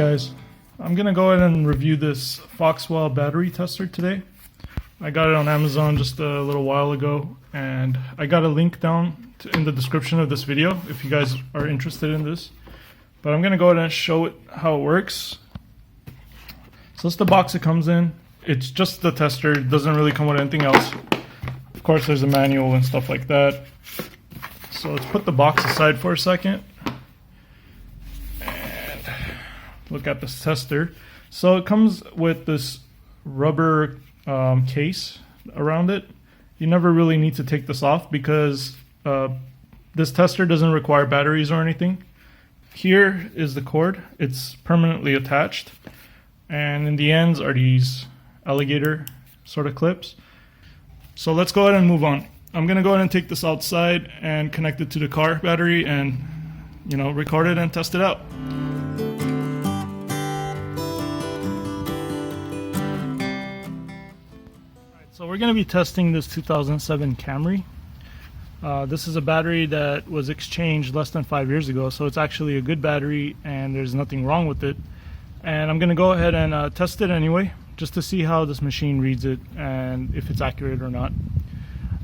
guys, I'm gonna go ahead and review this Foxwell Battery Tester today. I got it on Amazon just a little while ago, and I got a link down in the description of this video if you guys are interested in this. But I'm gonna go ahead and show it how it works. So this is the box it comes in. It's just the tester, it doesn't really come with anything else. Of course there's a manual and stuff like that. So let's put the box aside for a second. Look at this tester. So it comes with this rubber case around it. You never really need to take this off because this tester doesn't require batteries or anything. Here is the cord. It's permanently attached, and in the ends are these alligator sort of clips. So let's go ahead and move on. I'm gonna go ahead and take this outside and connect it to the car battery and, you know, record it and test it out. So we're going to be testing this 2007 Camry. This is a battery that was exchanged less than 5 years ago, so it's actually a good battery and there's nothing wrong with it. And I'm going to go ahead and test it anyway, just to see how this machine reads it and if it's accurate or not.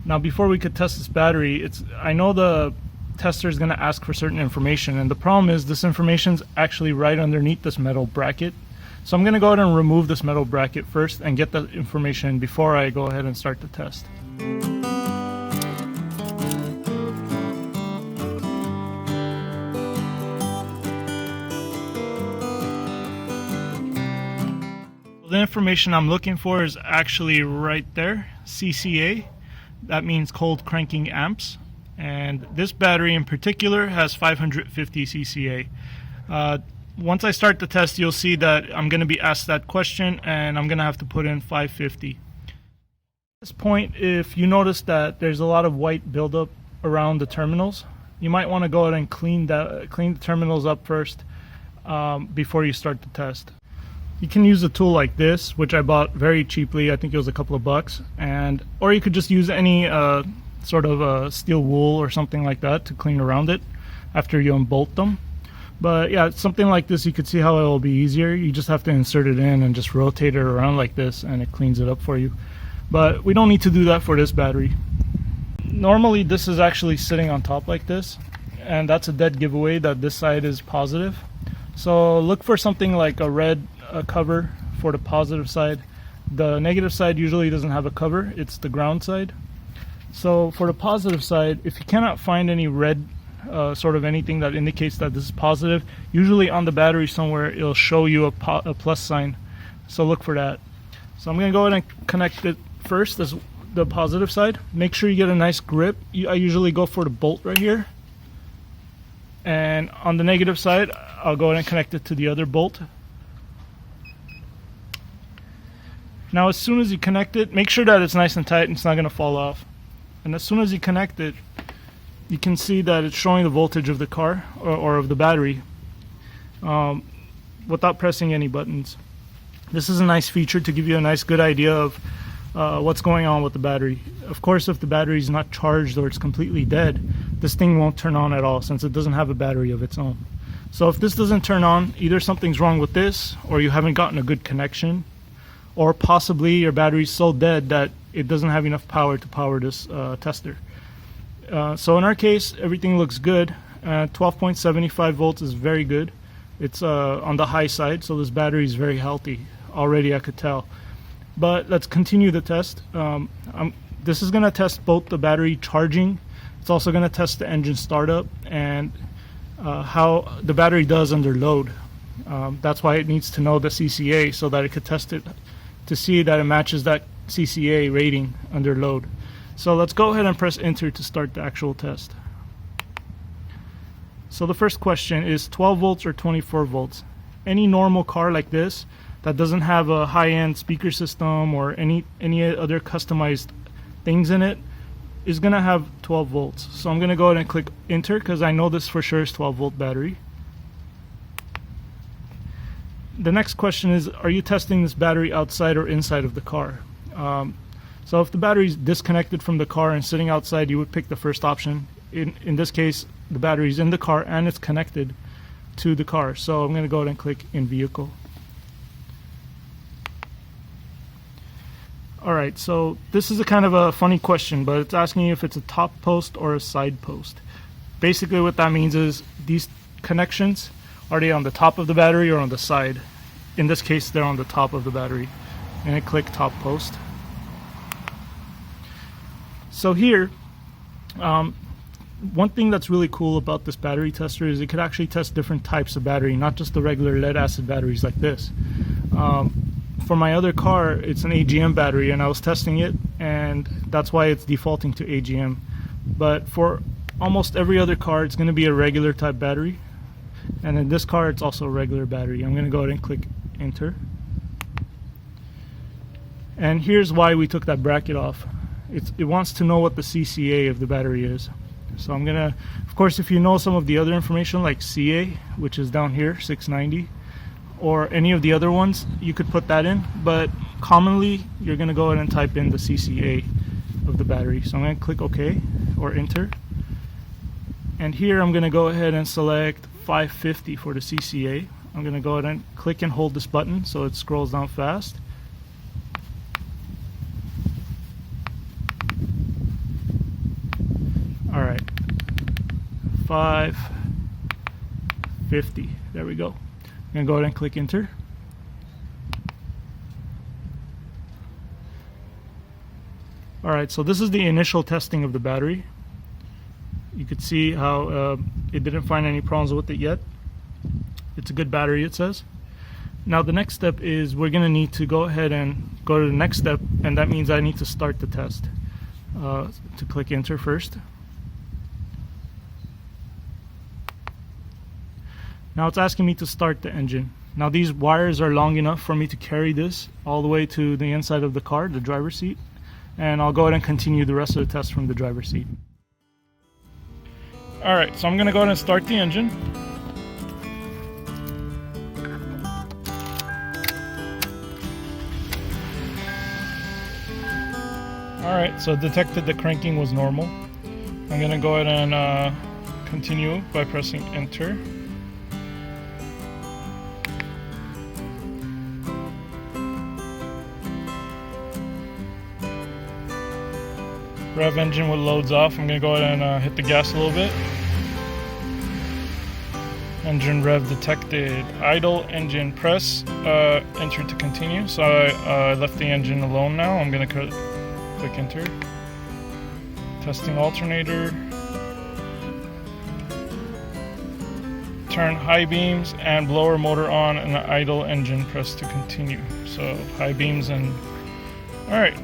Now before we could test this battery, I know the tester is going to ask for certain information, and the problem is this information is actually right underneath this metal bracket. So I'm going to go ahead and remove this metal bracket first and get that information before I go ahead and start the test. The information I'm looking for is actually right there, CCA. That means cold cranking amps. And this battery in particular has 550 CCA. Once I start the test, you'll see that I'm going to be asked that question and I'm going to have to put in 550. At this point, if you notice that there's a lot of white buildup around the terminals, you might want to go ahead and clean the terminals up first before you start the test. You can use a tool like this, which I bought very cheaply. I think it was a couple of bucks, or you could just use any sort of steel wool or something like that to clean around it after you unbolt them. But yeah, something like this, you could see how it will be easier. You just have to insert it in and just rotate it around like this and it cleans it up for you. But we don't need to do that for this battery. Normally this is actually sitting on top like this, and that's a dead giveaway that this side is positive. So look for something like a red cover for the positive side. The negative side usually doesn't have a cover, it's the ground side. So for the positive side, if you cannot find any red sort of anything that indicates that this is positive, usually on the battery somewhere it'll show you a plus sign, so look for that. So I'm going to go ahead and connect it first as the positive side. Make sure you get a nice grip. I usually go for the bolt right here, and on the negative side I'll go ahead and connect it to the other bolt. Now as soon as you connect it, make sure that it's nice and tight and it's not going to fall off. And as soon as you connect it, you can see that it's showing the voltage of the car or of the battery without pressing any buttons. This is a nice feature to give you a nice good idea of what's going on with the battery. Of course, if the battery is not charged or it's completely dead, this thing won't turn on at all since it doesn't have a battery of its own. So if this doesn't turn on, either something's wrong with this, or you haven't gotten a good connection, or possibly your battery's so dead that it doesn't have enough power to power this tester. So in our case, everything looks good. 12.75 volts is very good. It's on the high side, so this battery is very healthy. Already I could tell. But let's continue the test. This is going to test both the battery charging. It's also going to test the engine startup and how the battery does under load. That's why it needs to know the CCA so that it could test it to see that it matches that CCA rating under load. So let's go ahead and press enter to start the actual test. So the first question is 12 volts or 24 volts. Any normal car like this that doesn't have a high-end speaker system or any other customized things in it is going to have 12 volts. So I'm going to go ahead and click enter because I know this for sure is 12 volt battery. The next question is, are you testing this battery outside or inside of the car? So if the battery is disconnected from the car and sitting outside, you would pick the first option. In this case, the battery is in the car and it's connected. to the car. So I'm going to go ahead and click in vehicle. Alright, so this is a kind of a funny question, but it's asking you if it's a top post or a side post. Basically what that means is these connections, are they on the top of the battery or on the side? In this case, they're on the top of the battery. I'm going to click top post. So here, one thing that's really cool about this battery tester is it could actually test different types of battery, not just the regular lead acid batteries like this. For my other car, it's an AGM battery, and I was testing it, and that's why it's defaulting to AGM. But for almost every other car, it's going to be a regular type battery, and in this car, it's also a regular battery. I'm going to go ahead and click enter. And here's why we took that bracket off. It wants to know what the CCA of the battery is. So I'm going to, of course, if you know some of the other information like CA, which is down here, 690, or any of the other ones, you could put that in, but commonly you're going to go ahead and type in the CCA of the battery. So I'm going to click OK or enter, and here I'm going to go ahead and select 550 for the CCA. I'm going to go ahead and click and hold this button so it scrolls down fast. Alright, 550, there we go. I'm going to go ahead and click enter. Alright, so this is the initial testing of the battery. You could see how it didn't find any problems with it yet. It's a good battery, it says. Now the next step is we're going to need to go ahead and go to the next step, and that means I need to start the test. To click enter first. Now it's asking me to start the engine. Now these wires are long enough for me to carry this all the way to the inside of the car, the driver's seat, and I'll go ahead and continue the rest of the test from the driver's seat. Alright, so I'm going to go ahead and start the engine. Alright, so it detected the cranking was normal. I'm going to go ahead and continue by pressing enter. Rev engine when it loads off. I'm going to go ahead and hit the gas a little bit. Engine rev detected. Idle engine, press enter to continue. So I left the engine alone now. I'm going to click enter. Testing alternator. Turn high beams and blower motor on, and the idle engine, press to continue. So high beams and alright.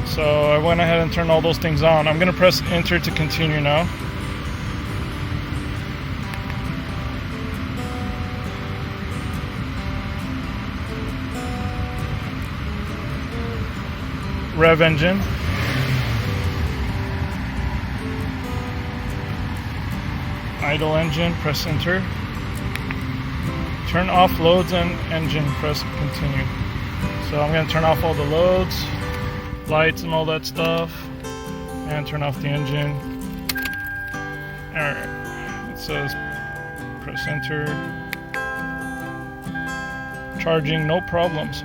So I went ahead and turned all those things on. I'm going to press enter to continue now. Rev engine. Idle engine, press enter. Turn off loads and engine, press continue. So I'm going to turn off all the loads, lights and all that stuff, and turn off the engine. Alright, it says press enter. Charging, no problems.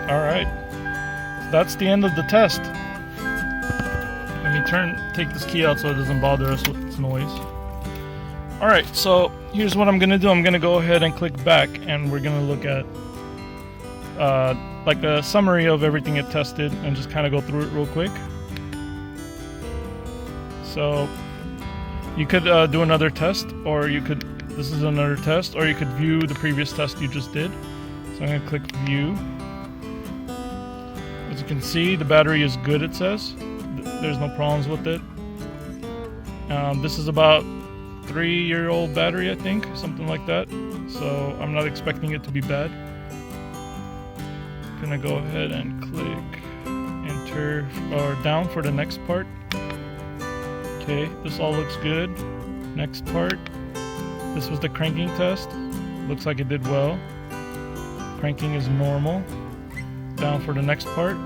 Alright, so that's the end of the test. Let me take this key out so it doesn't bother us with its noise. Alright, so here's what I'm going to do. I'm going to go ahead and click back, and we're going to look at like a summary of everything it tested and just kind of go through it real quick. So you could do another test, or you could, this is another test, or you could view the previous test you just did. So I'm going to click view. As you can see, the battery is good, it says. There's no problems with it. This is about 3-year-old battery, I think, something like that. So I'm not expecting it to be bad. Gonna go ahead and click enter or down for the next part. Okay, this all looks good. Next part. This was the cranking test. Looks like it did well. Cranking is normal. Down for the next part.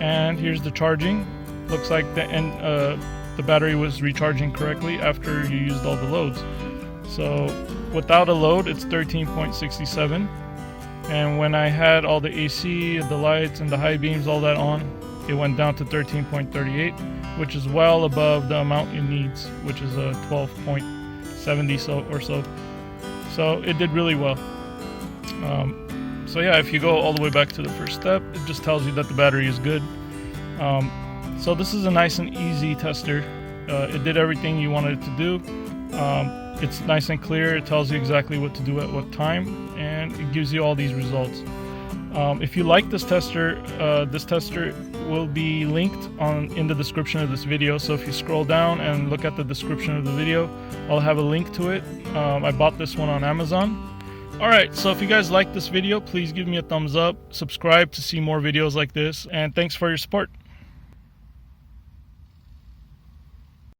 And here's the charging. Looks like the battery was recharging correctly after you used all the loads. So without a load, it's 13.67. And when I had all the AC, the lights, and the high beams, all that on, it went down to 13.38, which is well above the amount it needs, which is a 12.70 or so. So it did really well. So yeah, if you go all the way back to the first step, it just tells you that the battery is good. So this is a nice and easy tester. It did everything you wanted it to do. It's nice and clear. It tells you exactly what to do at what time, and it gives you all these results. If you like this tester will be linked in the description of this video. So if you scroll down and look at the description of the video, I'll have a link to it. I bought this one on Amazon. Alright, so if you guys like this video, please give me a thumbs up, subscribe to see more videos like this, and thanks for your support.